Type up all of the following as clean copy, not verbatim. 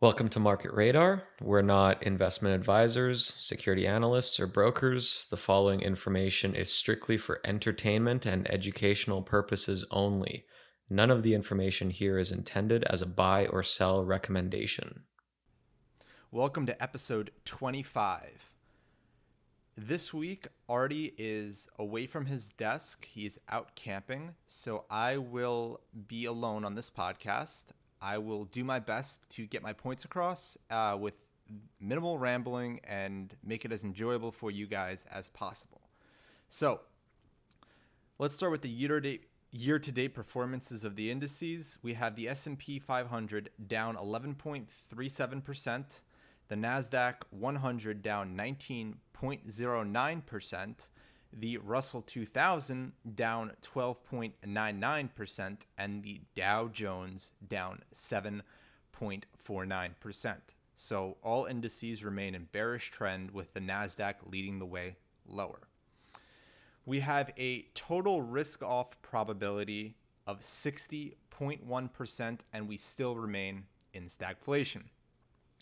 Welcome to Market Radar. We're not investment advisors, security analysts, or brokers. The following information is strictly for entertainment and educational purposes only. None of the information here is intended as a buy or sell recommendation. Welcome to episode 25. This week, Artie is away from his desk. He's out camping, so I will be alone on this podcast. I will do my best to get my points across with minimal rambling and make it as enjoyable for you guys as possible. So, let's start with the year-to-date performances of the indices. We have the S&P 500 down 11.37%. The NASDAQ 100 down 19.09%, the Russell 2000 down 12.99%, and the Dow Jones down 7.49%. So all indices remain in bearish trend with the NASDAQ leading the way lower. We have a total risk-off probability of 60.1%, and we still remain in stagflation.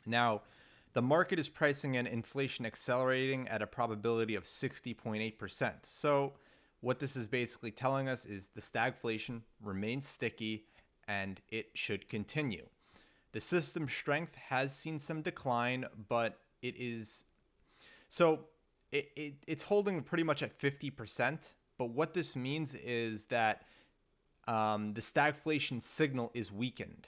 Now, the market is pricing in inflation accelerating at a probability of 60.8%. So what this is basically telling us is the stagflation remains sticky and it should continue. The system strength has seen some decline, but it's holding pretty much at 50%. But what this means is that the stagflation signal is weakened.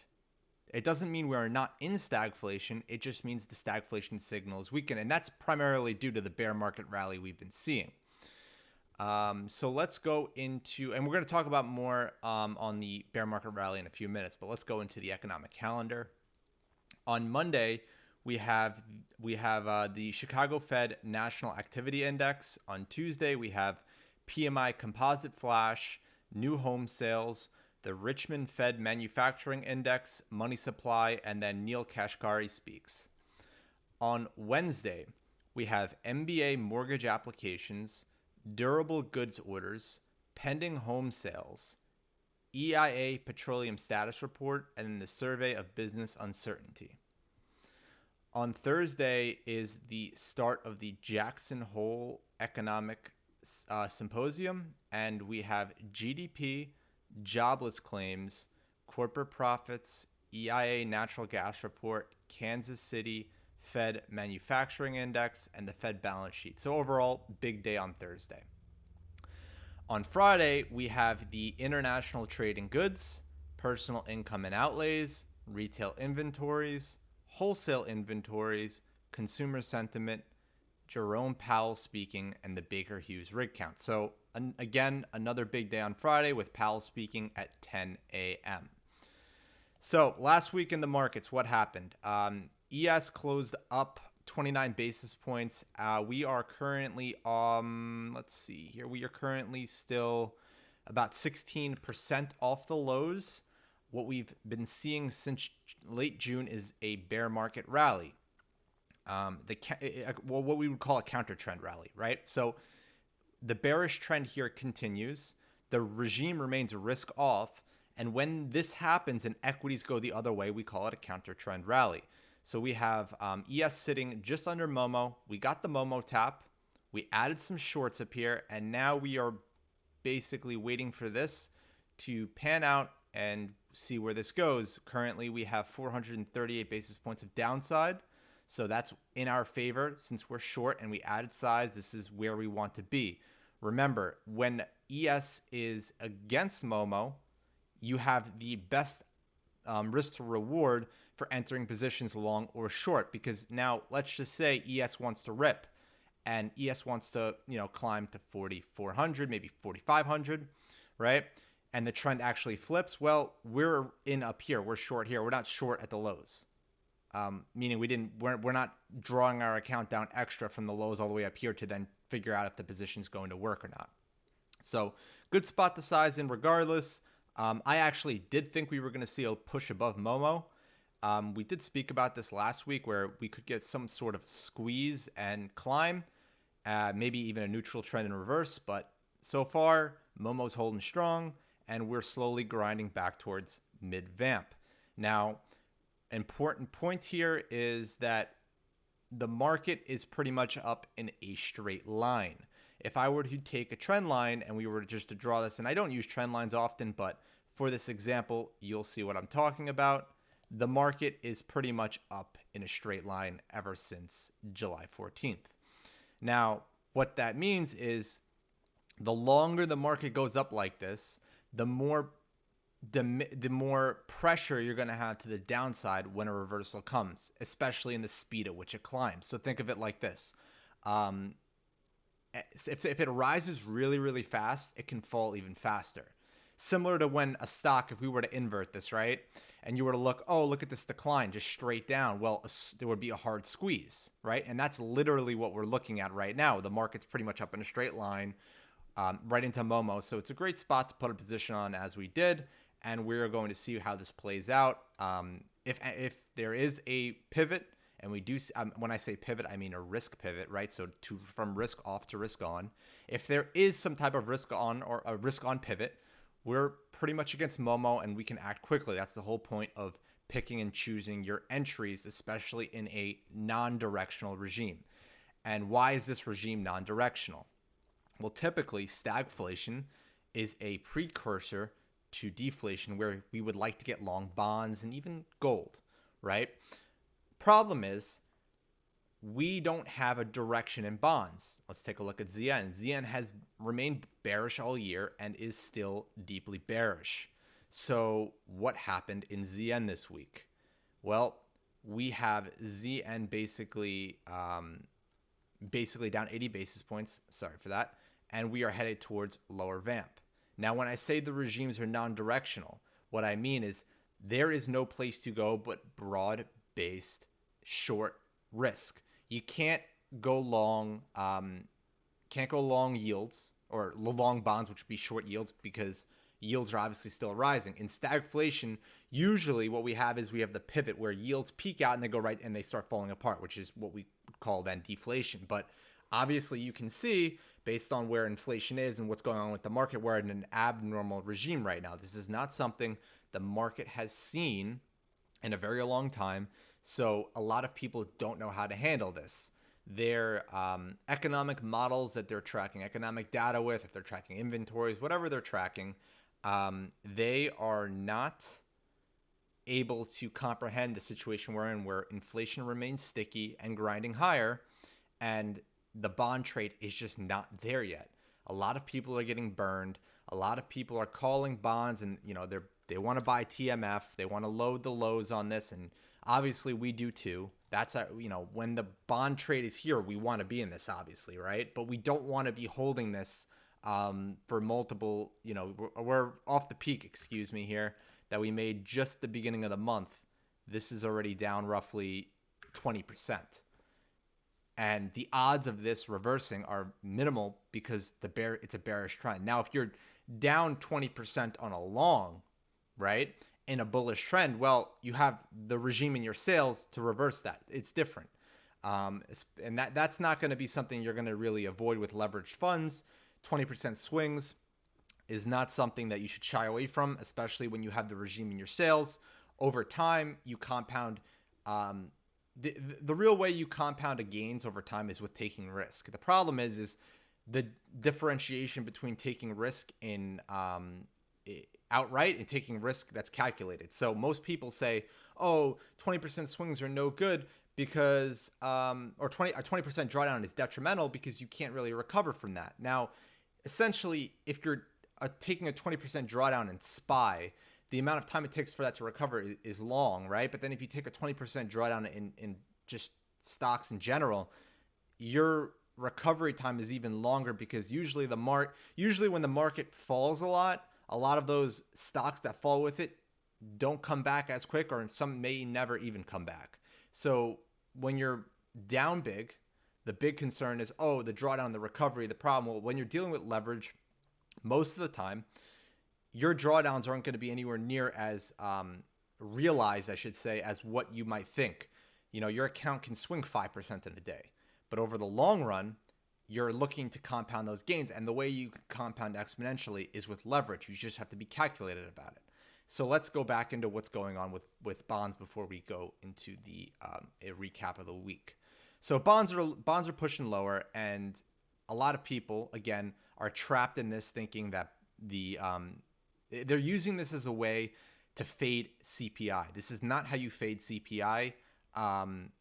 It doesn't mean we are not in stagflation. It just means the stagflation signal is weakened. And that's primarily due to the bear market rally we've been seeing. So let's go into, and we're going to talk about more on the bear market rally in a few minutes, but let's go into the economic calendar. On Monday, we have the Chicago Fed National Activity Index. On Tuesday, we have PMI Composite Flash, new home sales, the Richmond Fed Manufacturing Index, money supply, and then Neil Kashkari speaks. On Wednesday, we have MBA mortgage applications, durable goods orders, pending home sales, EIA petroleum status report, and then the survey of business uncertainty. On Thursday is the start of the Jackson Hole Economic Symposium, and we have GDP, jobless claims, corporate profits, EIA natural gas report, Kansas City Fed manufacturing index, and the Fed balance sheet. So overall, big day on Thursday. On Friday, we have the international trade in goods, personal income and outlays, retail inventories, wholesale inventories, consumer sentiment, Jerome Powell speaking, and the Baker Hughes rig count. So again, another big day on Friday with Powell speaking at 10 a.m. So last week in the markets, what happened? ES closed up 29 basis points. We are currently, let's see here. We are currently still about 16% off the lows. What we've been seeing since late June is a bear market rally. What we would call a counter trend rally, right? So the bearish trend here continues. The regime remains risk off. And when this happens and equities go the other way, we call it a counter trend rally. So we have ES sitting just under Momo. We got the Momo tap. We added some shorts up here. And now we are basically waiting for this to pan out and see where this goes. Currently, we have 438 basis points of downside. So that's in our favor since we're short and we added size. This is where we want to be. Remember, when ES is against Momo, you have the best risk to reward for entering positions long or short, because now let's just say ES wants to rip and ES wants to, climb to 4,400, maybe 4,500, right? And the trend actually flips. Well, we're in up here. We're short here. We're not short at the lows. Meaning we're not drawing our account down extra from the lows all the way up here to then figure out if the position's going to work or not. So good spot to size in regardless. I actually did think we were going to see a push above Momo. We did speak about this last week where we could get some sort of squeeze and climb, maybe even a neutral trend in reverse. But so far, Momo's holding strong and we're slowly grinding back towards mid-vamp. Now, important point here is that the market is pretty much up in a straight line. If I were to take a trend line and we were just to draw this, and I don't use trend lines often, but for this example, you'll see what I'm talking about. The market is pretty much up in a straight line ever since July 14th. Now, what that means is the longer the market goes up like this, the more pressure you're going to have to the downside when a reversal comes, especially in the speed at which it climbs. So think of it like this. If it rises really, really fast, it can fall even faster. Similar to when a stock, if we were to invert this, right? And you were to look, oh, look at this decline just straight down. Well, there would be a hard squeeze, right? And that's literally what we're looking at right now. The market's pretty much up in a straight line right into Momo. So it's a great spot to put a position on as we did. And we're going to see how this plays out. If there is a pivot, and we do, when I say pivot, I mean a risk pivot, right? So from risk off to risk on. If there is some type of risk on or a risk on pivot, we're pretty much against Momo and we can act quickly. That's the whole point of picking and choosing your entries, especially in a non-directional regime. And why is this regime non-directional? Well, typically stagflation is a precursor to deflation where we would like to get long bonds and even gold, right? Problem is we don't have a direction in bonds. Let's take a look at ZN. ZN has remained bearish all year and is still deeply bearish. So what happened in ZN this week? Well, we have ZN basically down 80 basis points. Sorry for that. And we are headed towards lower vamp. Now, when I say the regimes are non-directional, what I mean is there is no place to go but broad-based short risk. You can't go long yields or long bonds, which would be short yields because yields are obviously still rising. In stagflation, usually what we have is we have the pivot where yields peak out and they go right and they start falling apart, which is what we call then deflation. But obviously you can see based on where inflation is and what's going on with the market, we're in an abnormal regime right now. This is not something the market has seen in a very long time. So a lot of people don't know how to handle this. Their economic models that they're tracking, economic data with, if they're tracking inventories, whatever they're tracking, they are not able to comprehend the situation we're in where inflation remains sticky and grinding higher, and the bond trade is just not there yet. A lot of people are getting burned. A lot of people are calling bonds and, they want to buy TMF. They want to load the lows on this. And obviously we do too. That's, when the bond trade is here, we want to be in this obviously, right? But we don't want to be holding this for multiple, we're off the peak, excuse me here, that we made just the beginning of the month. This is already down roughly 20%. And the odds of this reversing are minimal because it's a bearish trend. Now, if you're down 20% on a long, right, in a bullish trend, well, you have the regime in your sales to reverse that. It's different. And that's not going to be something you're going to really avoid with leveraged funds. 20% swings is not something that you should shy away from, especially when you have the regime in your sales. Over time, you compound. The real way you compound a gains over time is with taking risk. The problem is the differentiation between taking risk in outright and taking risk that's calculated. So most people say, oh, 20% swings are no good because, or 20% drawdown is detrimental because you can't really recover from that. Now, essentially, if you're taking a 20% drawdown in SPY, the amount of time it takes for that to recover is long, right? But then if you take a 20% drawdown in just stocks in general, your recovery time is even longer because usually when the market falls a lot of those stocks that fall with it don't come back as quick, or some may never even come back. So when you're down big, the big concern is, oh, the drawdown, the recovery, the problem. Well, when you're dealing with leverage, most of the time, your drawdowns aren't going to be anywhere near as realized, I should say, as what you might think. Your account can swing 5% in a day, but over the long run, you're looking to compound those gains. And the way you compound exponentially is with leverage. You just have to be calculated about it. So let's go back into what's going on with bonds before we go into the a recap of the week. So bonds are pushing lower, and a lot of people again are trapped in this, thinking that they're using this as a way to fade CPI. This is not how you fade CPI,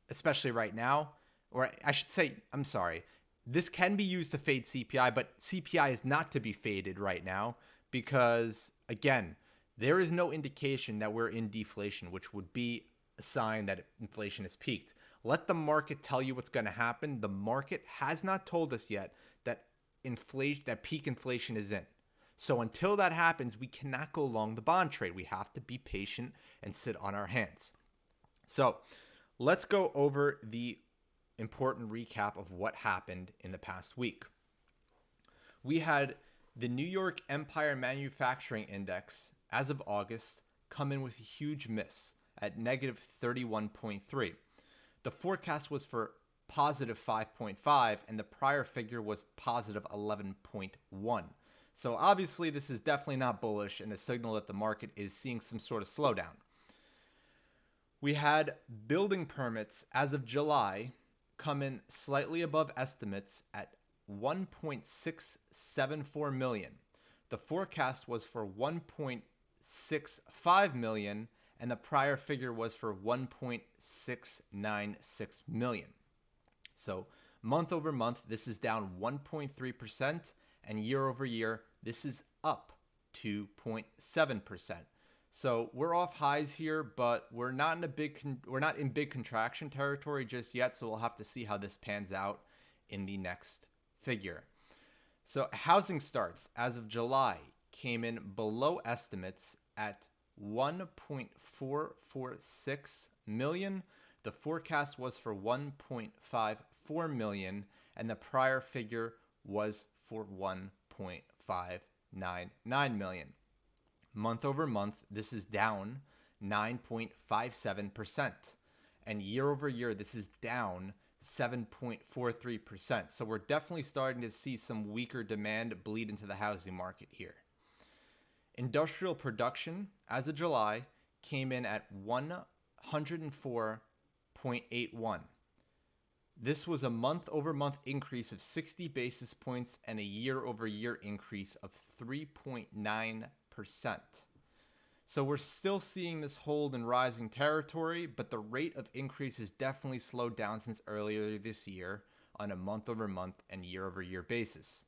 especially right now. Or I should say, I'm sorry. This can be used to fade CPI, but CPI is not to be faded right now because, again, there is no indication that we're in deflation, which would be a sign that inflation has peaked. Let the market tell you what's going to happen. The market has not told us yet that peak inflation is in. So until that happens, we cannot go long the bond trade. We have to be patient and sit on our hands. So let's go over the important recap of what happened in the past week. We had the New York Empire Manufacturing Index, as of August, come in with a huge miss at negative 31.3. The forecast was for positive 5.5, and the prior figure was positive 11.1. So obviously this is definitely not bullish and a signal that the market is seeing some sort of slowdown. We had building permits as of July come in slightly above estimates at 1.674 million. The forecast was for 1.65 million, and the prior figure was for 1.696 million. So month over month, this is down 1.3%, and year over year, this is up 2.7%. So we're off highs here, but we're not in big contraction territory just yet. So we'll have to see how this pans out in the next figure. So housing starts as of July came in below estimates at 1.446 million. The forecast was for 1.54 million, and the prior figure was for 1.599 million. Month over month, this is down 9.57%. And year over year, this is down 7.43%. So we're definitely starting to see some weaker demand bleed into the housing market here. Industrial production, as of July, came in at 104.81. This was a month over month increase of 60 basis points and a year over year increase of 3.9%. So we're still seeing this hold in rising territory, but the rate of increase has definitely slowed down since earlier this year on a month over month and year over year basis.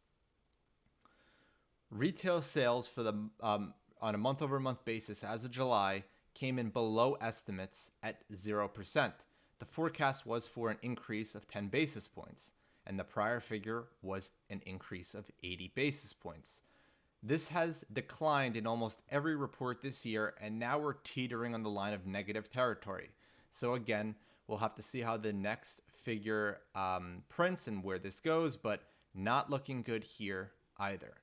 Retail sales for the on a month over month basis as of July came in below estimates at 0%. The forecast was for an increase of 10 basis points, and the prior figure was an increase of 80 basis points. This has declined in almost every report this year, and now we're teetering on the line of negative territory. So again, we'll have to see how the next figure prints and where this goes, but not looking good here either.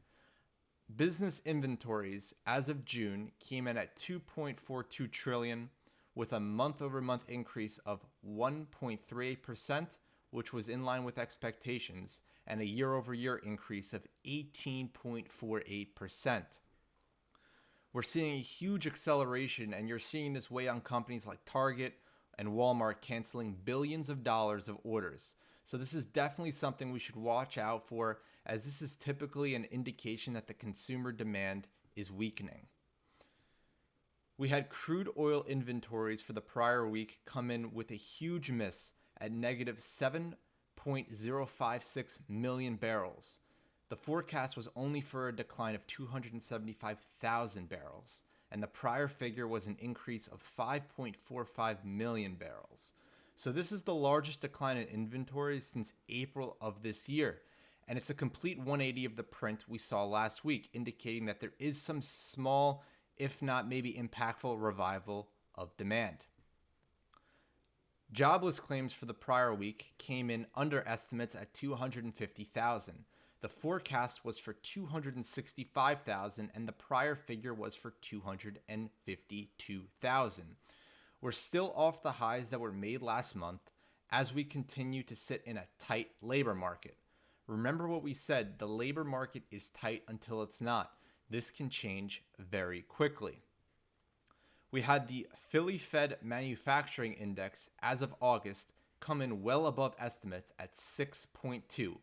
Business inventories as of June came in at 2.42 trillion with a month-over-month increase of 1.38%, which was in line with expectations, and a year-over-year increase of 18.48%. We're seeing a huge acceleration, and you're seeing this weigh on companies like Target and Walmart canceling billions of dollars of orders. So this is definitely something we should watch out for, as this is typically an indication that the consumer demand is weakening. We had crude oil inventories for the prior week come in with a huge miss at negative 7.056 million barrels. The forecast was only for a decline of 275,000 barrels, and the prior figure was an increase of 5.45 million barrels. So this is the largest decline in inventory since April of this year, and it's a complete 180 of the print we saw last week, indicating that there is some small, if not maybe impactful, revival of demand. Jobless claims for the prior week came in under estimates at 250,000. The forecast was for 265,000, and the prior figure was for 252,000. We're still off the highs that were made last month as we continue to sit in a tight labor market. Remember what we said, the labor market is tight until it's not. This can change very quickly. We had the Philly Fed Manufacturing Index as of August come in well above estimates at 6.2.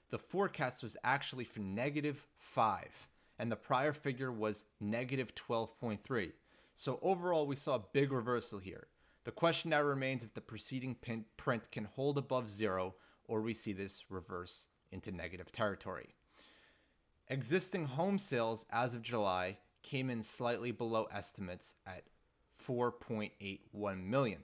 The forecast was actually for -5, and the prior figure was -12.3. So overall, we saw a big reversal here. The question now remains if the preceding print can hold above zero, or we see this reverse into negative territory. Existing home sales as of July came in slightly below estimates at 4.81 million.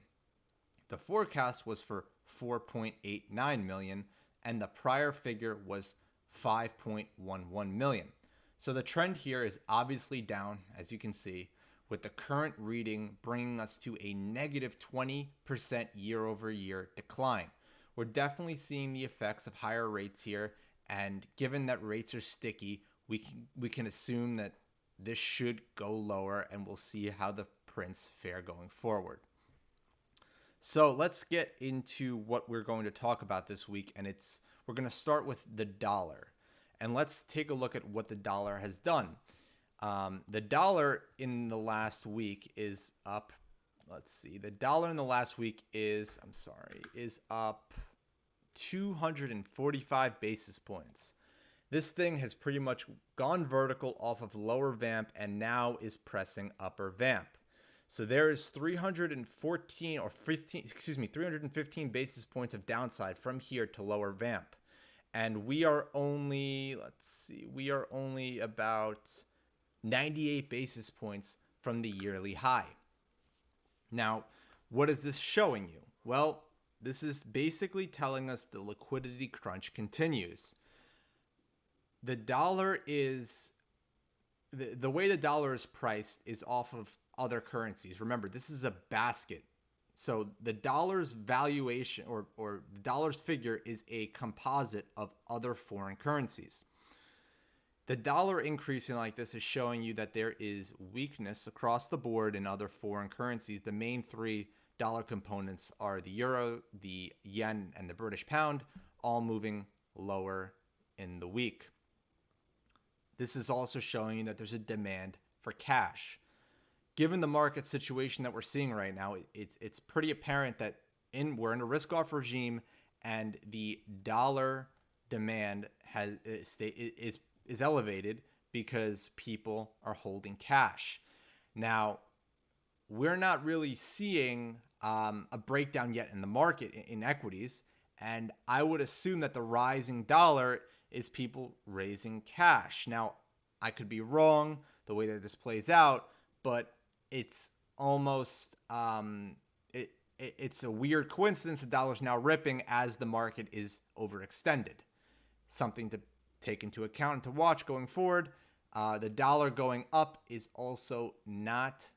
The forecast was for 4.89 million, and the prior figure was 5.11 million. So the trend here is obviously down, as you can see, with the current reading bringing us to a negative 20% year over year decline. We're definitely seeing the effects of higher rates here, and given that rates are sticky, we can assume that this should go lower, and we'll see how the prints fare going forward. So let's get into what we're going to talk about this week, and we're going to start with the dollar, and let's take a look at what the dollar has done. The dollar in the last week is up. Let's see. The dollar in the last week is up 245 basis points. This thing has pretty much gone vertical off of lower vamp and now is pressing upper vamp. So there is 315 basis points of downside from here to lower vamp. And we are only about 98 basis points from the yearly high. Now, what is this showing you? Well, this is basically telling us the liquidity crunch continues. The dollar is, the way the dollar is priced is off of other currencies. Remember, this is a basket. So the dollar's valuation or the dollar's figure is a composite of other foreign currencies. The dollar increasing like this is showing you that there is weakness across the board in other foreign currencies. The main three dollar components are the euro, the yen, and the British pound, all moving lower in the week. This is also showing you that there's a demand for cash. Given the market situation that we're seeing right now, it's pretty apparent that we're in a risk-off regime, and the dollar demand is elevated because people are holding cash. Now, we're not really seeing a breakdown yet in the market in equities, and I would assume that the rising dollar is people raising cash. Now, I could be wrong the way that this plays out, but it's almost it's a weird coincidence the dollar's now ripping as the market is overextended. Something to take into account and to watch going forward. The dollar going up is also not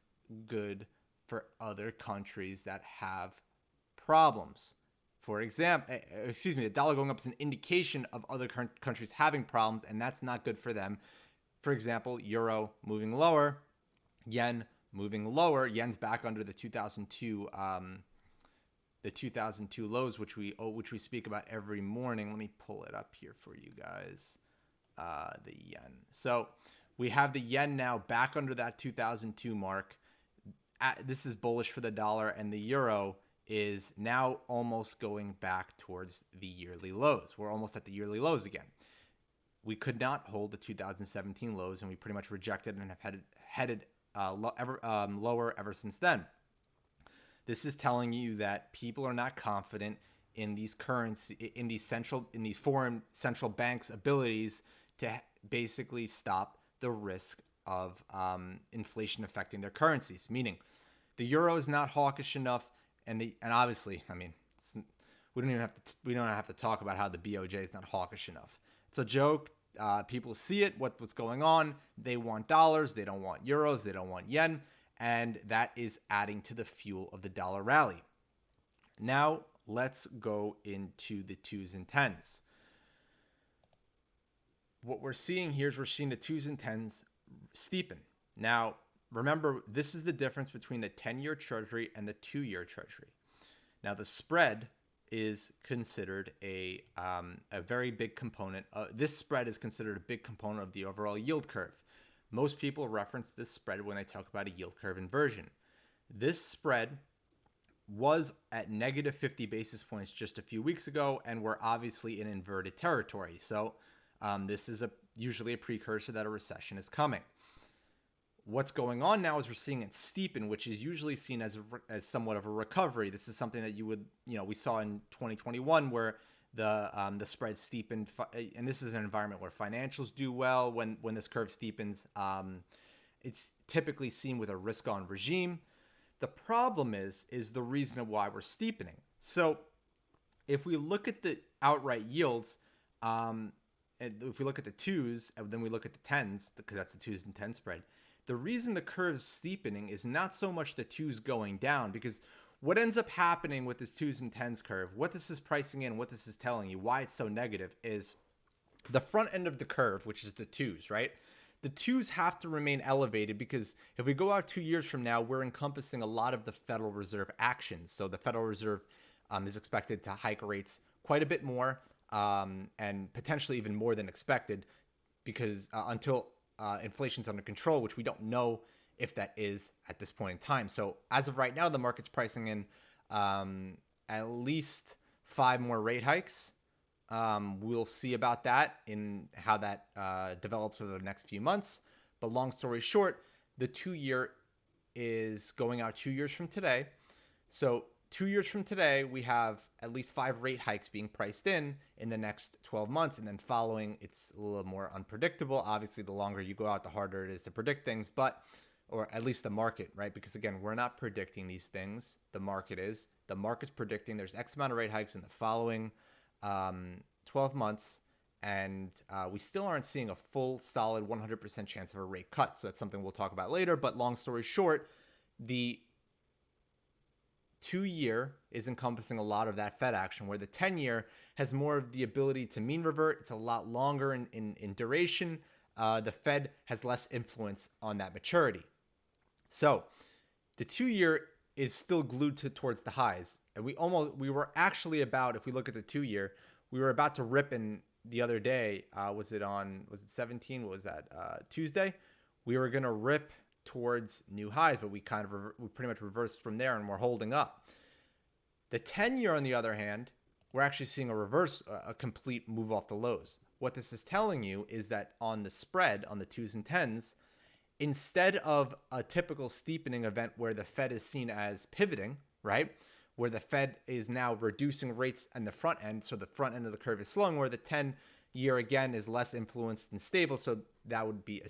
good for other countries that have problems. For example, the dollar going up is an indication of other countries having problems, and that's not good for them. For example, euro moving lower, yen moving lower. Yen's back under the 2002 lows, which we speak about every morning. Let me pull it up here for you guys. The yen. So we have the yen now back under that 2002 mark. This is bullish for the dollar, and the euro is now almost going back towards the yearly lows. We're almost at the yearly lows again. We could not hold the 2017 lows, and we pretty much rejected and have headed lower ever since then. This is telling you that people are not confident in these foreign central banks' abilities to basically stop the risk of inflation affecting their currencies. Meaning, the euro is not hawkish enough, and obviously, I mean, we don't have to talk about how the BOJ is not hawkish enough. It's a joke. People see it. What's going on? They want dollars. They don't want euros. They don't want yen. And that is adding to the fuel of the dollar rally. Now, let's go into the 2s and 10s. What we're seeing here is we're seeing the 2s and 10s steepen. Now, remember, this is the difference between the 10-year Treasury and the 2-year Treasury. Now, the spread is considered a very big component. This spread is considered a big component of the overall yield curve. Most people reference this spread when they talk about a yield curve inversion. This spread was at negative 50 basis points just a few weeks ago, and we're obviously in inverted territory. So this is usually a precursor that a recession is coming. What's going on now is we're seeing it steepen, which is usually seen as somewhat of a recovery. This is something that we saw in 2021 where the spread steepened, and this is an environment where financials do well when this curve steepens. It's typically seen with a risk-on regime. The problem is the reason why we're steepening. So if we look at the outright yields, and if we look at the twos, and then we look at the tens, because that's the twos and 10 spread, the reason the curve's steepening is not so much the twos going down, because what ends up happening with this twos and tens curve, what this is pricing in, what this is telling you, why it's so negative, is the front end of the curve, which is the twos, right? The twos have to remain elevated because if we go out 2 years from now, we're encompassing a lot of the Federal Reserve actions. So the Federal Reserve is expected to hike rates quite a bit more, and potentially even more than expected, because until inflation's under control, which we don't know if that is at this point in time. So as of right now, the market's pricing in at least 5 more rate hikes. We'll see about that in how that develops over the next few months. But long story short, the 2-year is going out 2 years from today. So 2 years from today, we have at least 5 rate hikes being priced in the next 12 months. And then following, it's a little more unpredictable. Obviously, the longer you go out, the harder it is to predict things, or at least the market, right? Because again, we're not predicting these things. The market is. The market's predicting there's X amount of rate hikes in the following 12 months, and we still aren't seeing a full, solid 100% chance of a rate cut. So that's something we'll talk about later. But long story short, the 2-year is encompassing a lot of that Fed action, where the 10-year has more of the ability to mean revert. It's a lot longer in duration. The Fed has less influence on that maturity. So the 2-year is still glued towards the highs. And we were actually about, if we look at the 2-year, we were about to rip in the other day. Was it 17? What was that? Tuesday? We were going to rip towards new highs, but we pretty much reversed from there, and we're holding up. The 10-year, on the other hand, we're actually seeing a complete move off the lows. What this is telling you is that on the spread, on the twos and tens, instead of a typical steepening event where the Fed is seen as pivoting, right, where the Fed is now reducing rates on the front end, so the front end of the curve is slowing, where the 10-year again is less influenced and stable, so that would be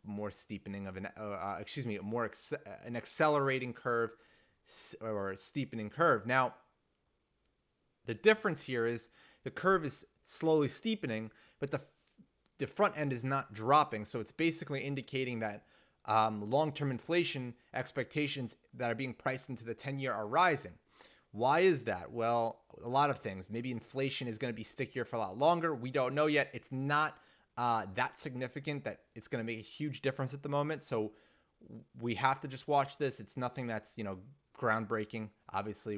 more steepening of an accelerating curve or steepening curve. Now, the difference here is the curve is slowly steepening, but the front end is not dropping. So it's basically indicating that long-term inflation expectations that are being priced into the 10-year are rising. Why is that? Well, a lot of things. Maybe inflation is going to be stickier for a lot longer. We don't know yet. It's not that significant that it's going to make a huge difference at the moment. So we have to just watch this. It's nothing that's, groundbreaking. Obviously,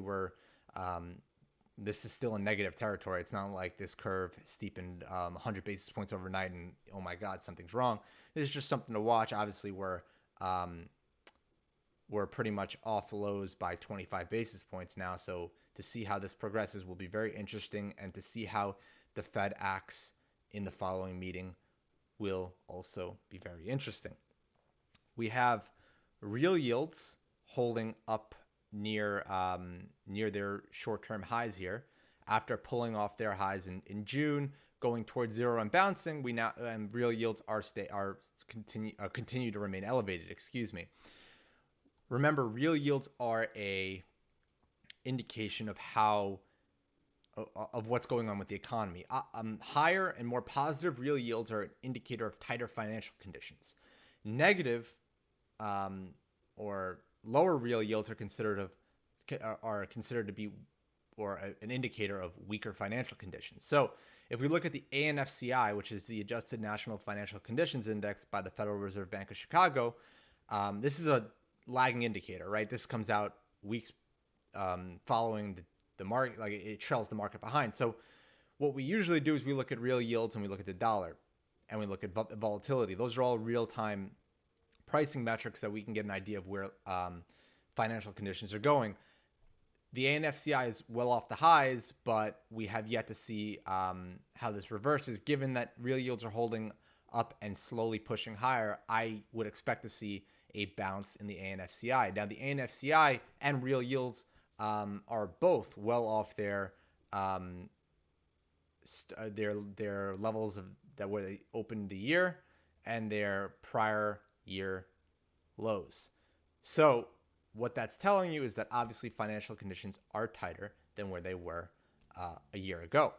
this is still in negative territory. It's not like this curve steepened 100 basis points overnight and, oh my God, something's wrong. This is just something to watch. Obviously, we're pretty much off lows by 25 basis points now. So to see how this progresses will be very interesting, and to see how the Fed acts in the following meeting will also be very interesting. We have real yields holding up near their short-term highs here after pulling off their highs in June, going towards zero and bouncing. And real yields continue to remain elevated. Excuse me. Remember, real yields are a indication of what's going on with the economy. Higher and more positive real yields are an indicator of tighter financial conditions. Negative or lower real yields are considered to be an indicator of weaker financial conditions. So if we look at the ANFCI, which is the Adjusted National Financial Conditions Index by the Federal Reserve Bank of Chicago, this is a lagging indicator, right? This comes out weeks following the market, like it trails the market behind. So what we usually do is we look at real yields and we look at the dollar and we look at volatility. Those are all real-time pricing metrics that we can get an idea of where financial conditions are going. The ANFCI is well off the highs, but we have yet to see how this reverses. Given that real yields are holding up and slowly pushing higher, I would expect to see a bounce in the ANFCI. Now, the ANFCI and real yields are both well off their levels of that where they opened the year and their prior year lows. So what that's telling you is that obviously financial conditions are tighter than where they were a year ago,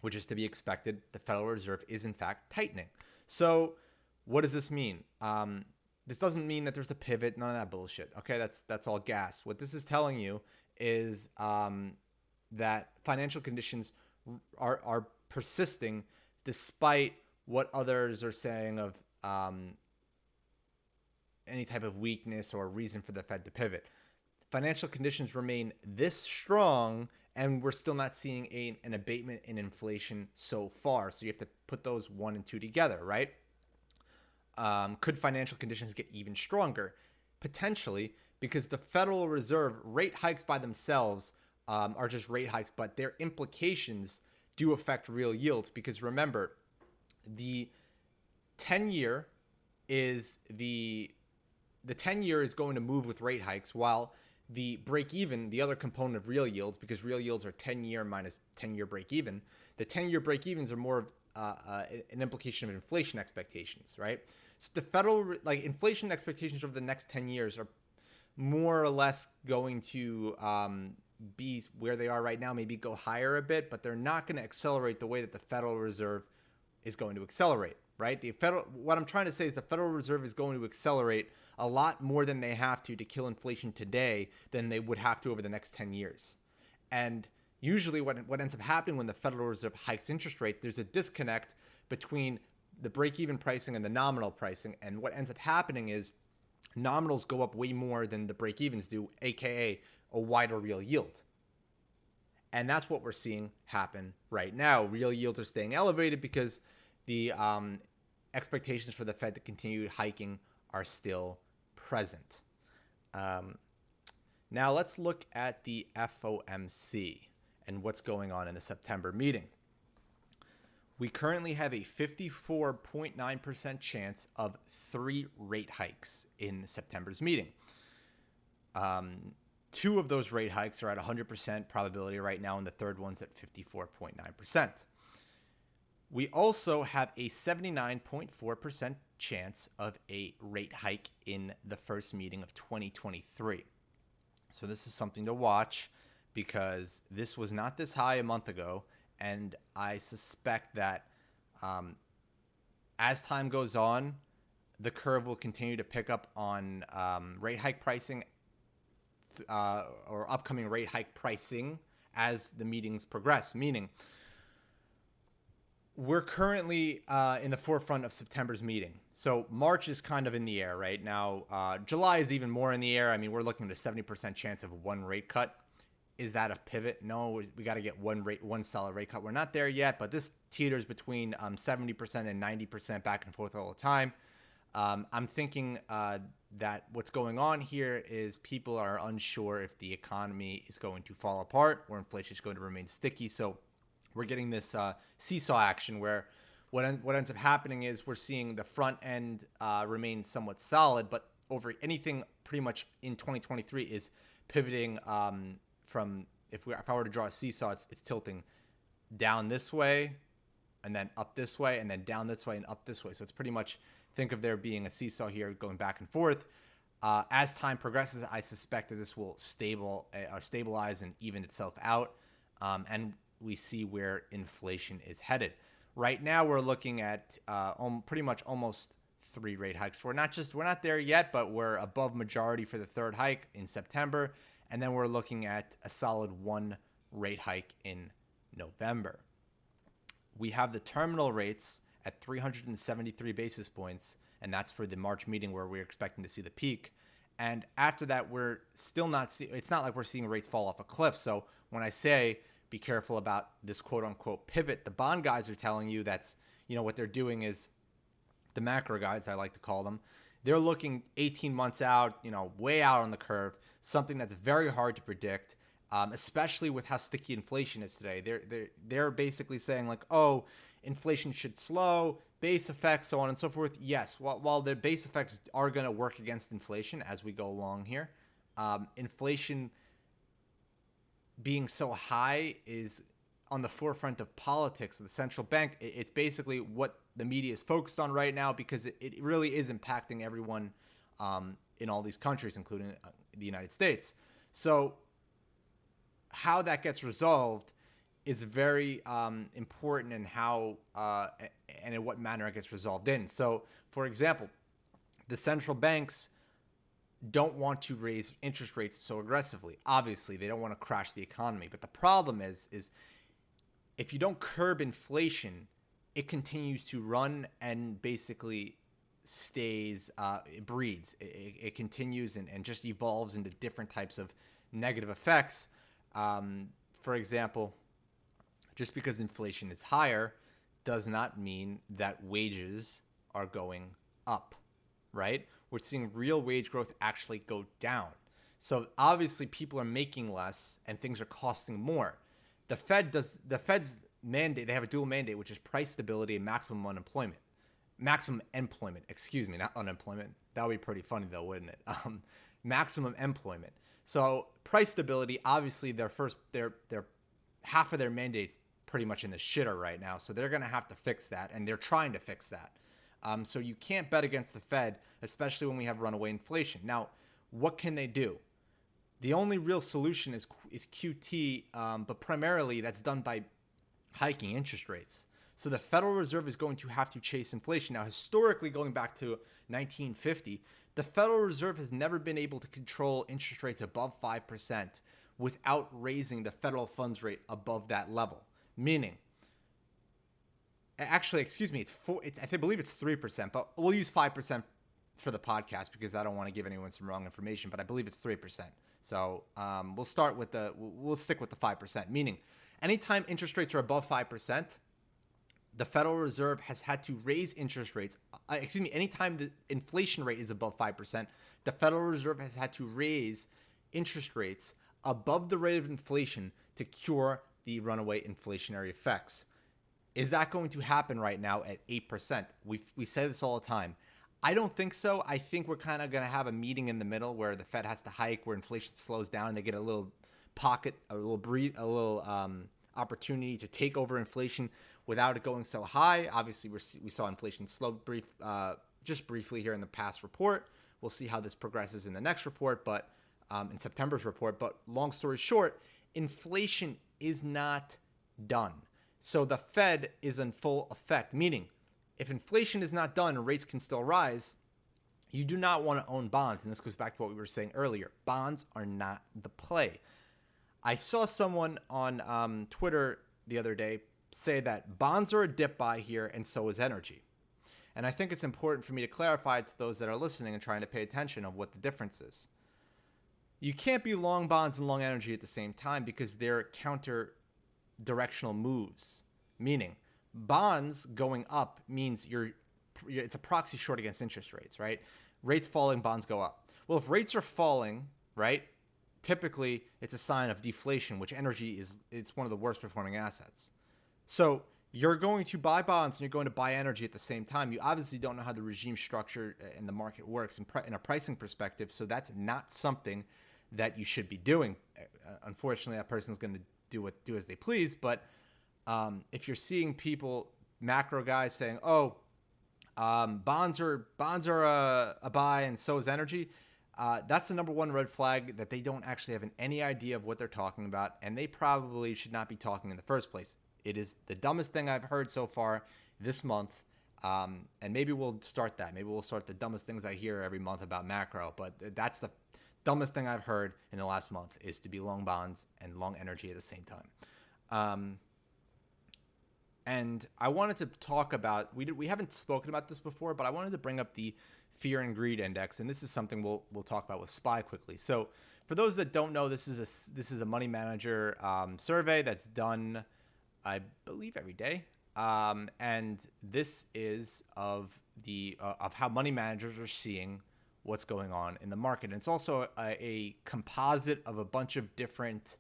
which is to be expected. The Federal Reserve is in fact tightening. So what does this mean? This doesn't mean that there's a pivot, none of that bullshit. Okay, that's all gas. What this is telling you is that financial conditions are persisting despite what others are saying of any type of weakness or reason for the Fed to pivot. Financial conditions remain this strong, and we're still not seeing an abatement in inflation so far. So you have to put those 1 and 2 together, right? Could financial conditions get even stronger? Potentially, because the Federal Reserve rate hikes by themselves are just rate hikes, but their implications do affect real yields. Because remember, the 10-year is the 10-year is going to move with rate hikes, while the break even, the other component of real yields, because real yields are 10-year minus 10-year break even, the 10-year break evens are more of an implication of inflation expectations, right? So the federal, like, inflation expectations over the next 10 years are more or less going to be where they are right now, maybe go higher a bit, but they're not going to accelerate the way that the Federal Reserve is going to accelerate, right? What I'm trying to say is the Federal Reserve is going to accelerate a lot more than they have to kill inflation today than they would have to over the next 10 years. And usually what ends up happening when the Federal Reserve hikes interest rates, there's a disconnect between the break-even pricing and the nominal pricing. And what ends up happening is nominals go up way more than the break-evens do, aka a wider real yield. And that's what we're seeing happen right now. Real yields are staying elevated because the expectations for the Fed to continue hiking are still present. Now let's look at the FOMC and what's going on in the September meeting. We currently have a 54.9% chance of 3 rate hikes in September's meeting. 2 of those rate hikes are at 100% probability right now, and the third one's at 54.9%. We also have a 79.4% chance of a rate hike in the first meeting of 2023. So this is something to watch because this was not this high a month ago, and I suspect that as time goes on, the curve will continue to pick up on rate hike pricing or upcoming rate hike pricing as the meetings progress, meaning we're currently in the forefront of September's meeting. So March is kind of in the air right now. July is even more in the air. I mean, we're looking at a 70% chance of 1 rate cut. Is that a pivot? No, we got to get one solid rate cut. We're not there yet, but this teeters between 70% and 90% back and forth all the time. I'm thinking that what's going on here is people are unsure if the economy is going to fall apart or inflation is going to remain sticky. So we're getting this seesaw action where what ends up happening is we're seeing the front end remain somewhat solid, but over anything pretty much in 2023 is pivoting from, if I were to draw a seesaw, it's tilting down this way and then up this way and then down this way and up this way. So it's pretty much, think of there being a seesaw here going back and forth. As time progresses, I suspect that this will stabilize and even itself out. And we see where inflation is headed. Right now, we're looking at pretty much almost 3 rate hikes. We're not there yet, but we're above majority for the third hike in September. And then we're looking at a solid 1 rate hike in November. We have the terminal rates at 373 basis points, and that's for the March meeting where we're expecting to see the peak. And after that, we're still not it's not like we're seeing rates fall off a cliff. So when I say be careful about this quote unquote pivot, the bond guys are telling you that's, what they're doing is, the macro guys, I like to call them, They're looking 18 months out, way out on the curve, something that's very hard to predict, especially with how sticky inflation is today. They're basically saying like, oh, inflation should slow, base effects, so on and so forth. Yes, while the base effects are going to work against inflation as we go along here, inflation being so high is on the forefront of politics of the central bank. It's basically what the media is focused on right now because it really is impacting everyone in all these countries, including the United States. So how that gets resolved is very important in how and in what manner it gets resolved in. So, for example, the central banks don't want to raise interest rates so aggressively. Obviously, they don't want to crash the economy. But the problem is if you don't curb inflation, it continues to run and basically stays, it breeds. It continues and just evolves into different types of negative effects. For example, just because inflation is higher does not mean that wages are going up, right? We're seeing real wage growth actually go down. So obviously people are making less and things are costing more. The Fed's mandate, they have a dual mandate, which is price stability and maximum employment, excuse me, not unemployment. That would be pretty funny though, wouldn't it? Maximum employment. So price stability, obviously their half of their mandates pretty much in the shitter right now. So they're going to have to fix that, and they're trying to fix that. So you can't bet against the Fed, especially when we have runaway inflation. Now, what can they do? The only real solution is QT, but primarily that's done by hiking interest rates. So the Federal Reserve is going to have to chase inflation. Now, historically, going back to 1950, the Federal Reserve has never been able to control interest rates above 5% without raising the federal funds rate above that level. Meaning, actually, excuse me, I believe it's 3%, but we'll use 5% for the podcast because I don't want to give anyone some wrong information, but I believe it's 3%. So we'll stick with the 5%, meaning anytime interest rates are above 5%, the Federal Reserve has had to raise interest rates. Anytime the inflation rate is above 5%, the Federal Reserve has had to raise interest rates above the rate of inflation to cure the runaway inflationary effects. Is that going to happen right now at 8%? We say this all the time. I don't think so. I think we're kind of going to have a meeting in the middle where the Fed has to hike, where inflation slows down, and they get a little pocket, a little opportunity to take over inflation without it going so high. Obviously, we saw inflation slow just briefly here in the past report. We'll see how this progresses in the next report, but in September's report. But long story short, inflation is not done. So the Fed is in full effect, meaning if inflation is not done and rates can still rise, you do not want to own bonds. And this goes back to what we were saying earlier. Bonds are not the play. I saw someone on Twitter the other day say that bonds are a dip buy here and so is energy. And I think it's important for me to clarify to those that are listening and trying to pay attention of what the difference is. You can't be long bonds and long energy at the same time because they're counter directional moves, meaning bonds going up means it's a proxy short against interest rates, right? Rates falling, bonds go up. Well, if rates are falling, right, typically it's a sign of deflation, which energy it's one of the worst performing assets. So you're going to buy bonds and you're going to buy energy at the same time. You obviously don't know how the regime structure and the market works in a pricing perspective, so that's not something that you should be doing. Unfortunately, that person's going to do as they please. But if you're seeing people, macro guys saying, "Oh, bonds are a buy and so is energy," that's the number one red flag that they don't actually have any idea of what they're talking about, and they probably should not be talking in the first place. It is the dumbest thing I've heard so far this month, and maybe we'll start that. Maybe we'll start the dumbest things I hear every month about macro, but that's the dumbest thing I've heard in the last month is to be long bonds and long energy at the same time. And I wanted to talk about, we haven't spoken about this before, but I wanted to bring up the fear and greed index, and this is something we'll talk about with SPY quickly. So for those that don't know, this is a money manager survey that's done, I believe, every day. And this is of the of how money managers are seeing what's going on in the market. And it's also a composite of a bunch of different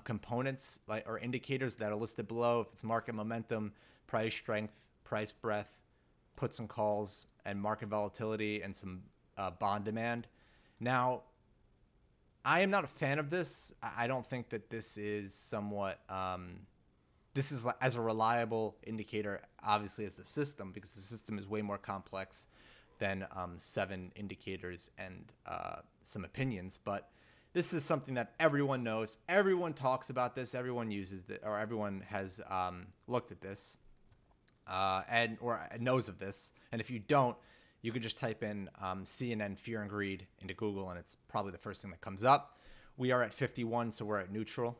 components or indicators that are listed below. If it's market momentum, price strength, price breadth, puts and calls, and market volatility, and some bond demand. Now, I am not a fan of this. I don't think that this is somewhat this is as a reliable indicator, obviously, as a system, because the system is way more complex than 7 indicators and some opinions. But this is something that everyone knows. Everyone talks about this. Everyone uses it, or everyone has looked at this or knows of this. And if you don't, you could just type in CNN fear and greed into Google, and it's probably the first thing that comes up. We are at 51, so we're at neutral.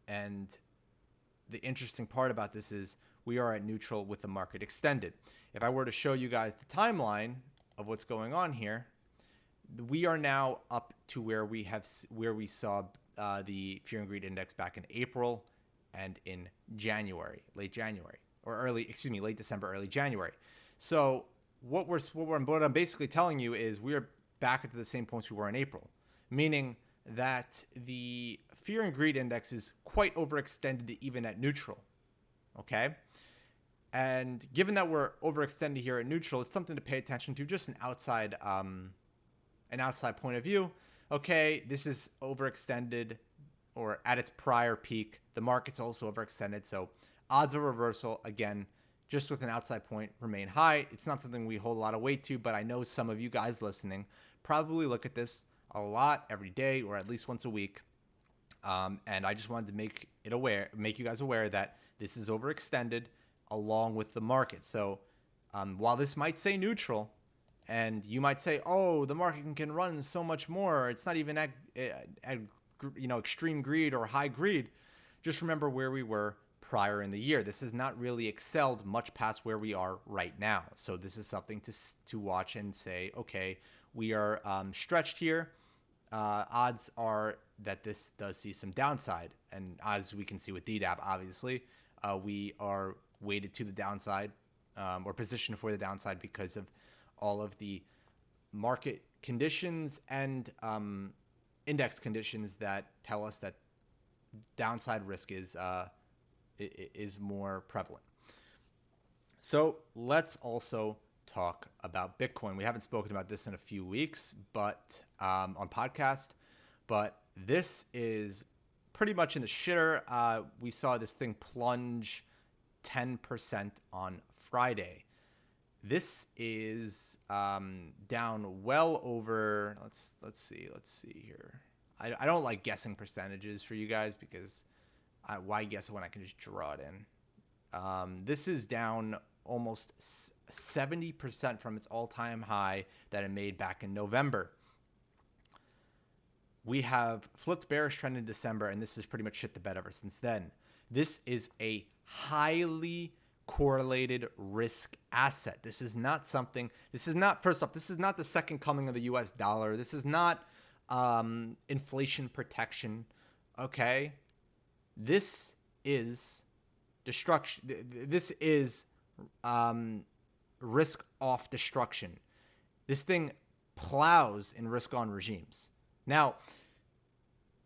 And the interesting part about this is we are at neutral with the market extended. If I were to show you guys the timeline of what's going on here, we are now up to where we saw the fear and greed index back in April and in January, late December, early January. So what I'm basically telling you is we are back at the same points we were in April, meaning that the fear and greed index is quite overextended even at neutral. Okay. And given that we're overextended here at neutral, it's something to pay attention to, just an outside point of view. Okay, this is overextended or at its prior peak. The market's also overextended. So odds of reversal, again, just with an outside point, remain high. It's not something we hold a lot of weight to, but I know some of you guys listening probably look at this a lot every day or at least once a week. And I just wanted to make you guys aware that this is overextended along with the market. So while this might say neutral, and you might say, oh, the market can run so much more, it's not even at extreme greed or high greed, just remember where we were prior in the year. This has not really excelled much past where we are right now. So this is something to watch and say, okay, we are stretched here. Odds are that this does see some downside. And as we can see with DDAP, obviously, we are weighted to the downside or positioned for the downside because of all of the market conditions and index conditions that tell us that downside risk is more prevalent. So let's also talk about Bitcoin. We haven't spoken about this in a few weeks, but on podcast, but this is pretty much in the shitter. We saw this thing plunge 10% on Friday. This is down well over. Let's see here. I don't like guessing percentages for you guys because why guess it when I can just draw it in. This is down almost 70% from its all-time high that it made back in November. We have flipped bearish trend in December, and this has pretty much shit the bed ever since then. This is a highly correlated risk asset. This is not, first off, this is not the second coming of the US dollar. This is not inflation protection. Okay. This is destruction. This is risk off destruction. This thing plows in risk on regimes. Now,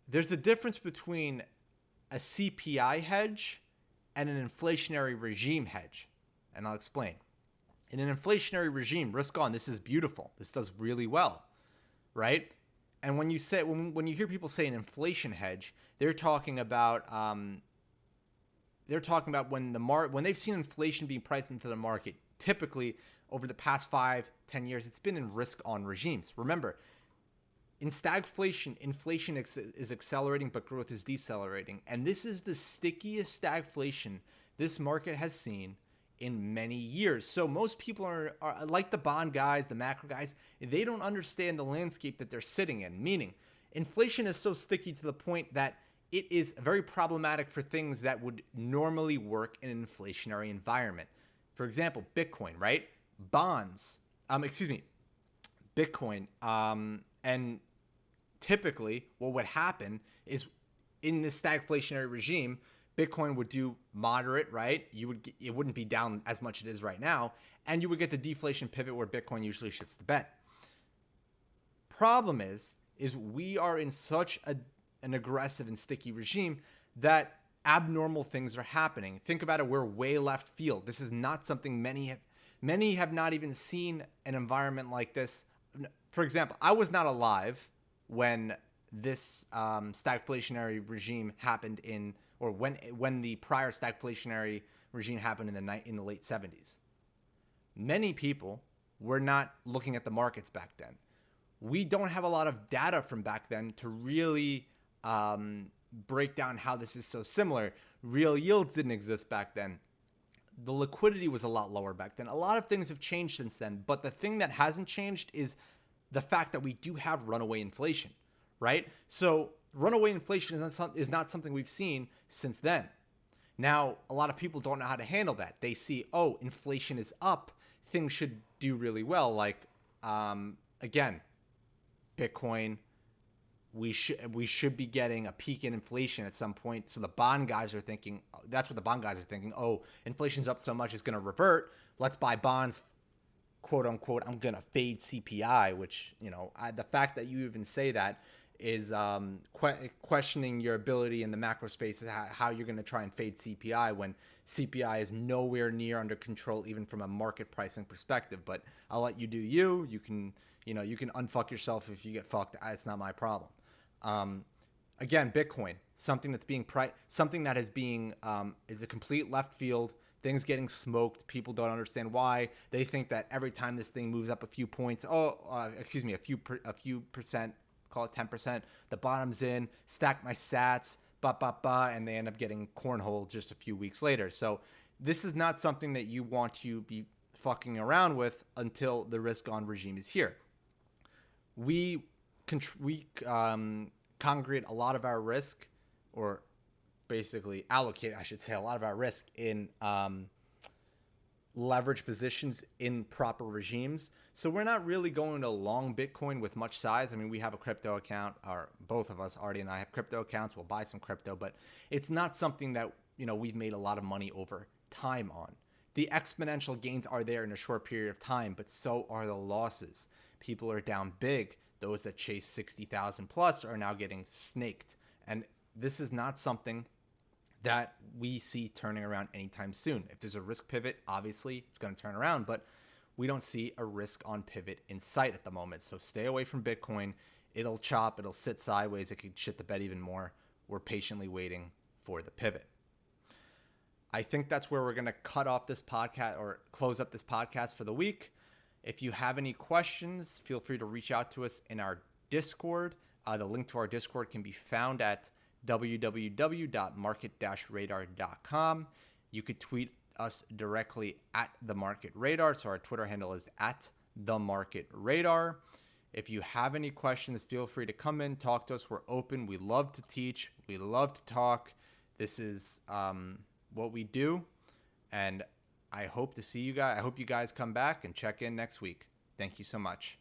there's a difference between a CPI hedge and an inflationary regime hedge. And I'll explain. In an inflationary regime, risk on, this is beautiful. This does really well, right? And when you hear people say an inflation hedge, they're talking about when they've seen inflation being priced into the market. Typically, over the past 5-10 years, it's been in risk on regimes. Remember, in stagflation, inflation is accelerating, but growth is decelerating. And this is the stickiest stagflation this market has seen in many years. So most people are like the bond guys, the macro guys, they don't understand the landscape that they're sitting in. Meaning, inflation is so sticky to the point that it is very problematic for things that would normally work in an inflationary environment. For example, Bitcoin, right? Bitcoin. And typically what would happen is in this stagflationary regime, Bitcoin would do moderate, right? It wouldn't be down as much as it is right now, and you would get the deflation pivot where Bitcoin usually shits the bed. Problem is we are in such an aggressive and sticky regime that abnormal things are happening. Think about it, we're way left field. This is not something many have not even seen an environment like this. For example, I was not alive when this stagflationary regime happened or when the prior stagflationary regime happened in the late 70s. Many people were not looking at the markets back then. We don't have a lot of data from back then to really break down how this is so similar. Real yields didn't exist back then. The liquidity was a lot lower back then. A lot of things have changed since then, but the thing that hasn't changed is the fact that we do have runaway inflation, right? So runaway inflation is not something we've seen since then. Now, a lot of people don't know how to handle that. They see, oh, inflation is up, things should do really well. Like, again, Bitcoin, we should be getting a peak in inflation at some point. So the bond guys are thinking, that's what the bond guys are thinking. Oh, inflation's up so much, it's going to revert. Let's buy bonds, quote unquote. I'm going to fade CPI, which, the fact that you even say that is questioning your ability in the macro space, how you're going to try and fade CPI when CPI is nowhere near under control, even from a market pricing perspective. But I'll let you do you. You can unfuck yourself if you get fucked. It's not my problem. Again, Bitcoin, something that's being something that is being is a complete left field. Things getting smoked. People don't understand why. They think that every time this thing moves up a few points, a few percent, call it 10%, the bottom's in, stack my sats, and they end up getting cornhole just a few weeks later. So this is not something that you want to be fucking around with until the risk on regime is here. We congregate a lot of our risk, or basically allocate, I should say, a lot of our risk in leverage positions in proper regimes. So we're not really going to long Bitcoin with much size. I mean, we have a crypto account, or both of us, Artie and I, have crypto accounts. We'll buy some crypto, but it's not something that, we've made a lot of money over time on. The exponential gains are there in a short period of time, but so are the losses. People are down big. Those that chase 60,000 plus are now getting snaked. And this is not something that we see turning around anytime soon. If there's a risk pivot, obviously it's going to turn around, but we don't see a risk on pivot in sight at the moment. So stay away from Bitcoin. It'll chop, it'll sit sideways, it could shit the bed even more. We're patiently waiting for the pivot. I think that's where we're going to cut off this podcast, or close up this podcast for the week. If you have any questions, feel free to reach out to us in our Discord. The link to our Discord can be found at www.market-radar.com. You could tweet us directly at The Market Radar. So our Twitter handle is at The Market Radar. If you have any questions, feel free to come in, talk to us. We're open. We love to teach. We love to talk. This is what we do. And I hope to see you guys. I hope you guys come back and check in next week. Thank you so much.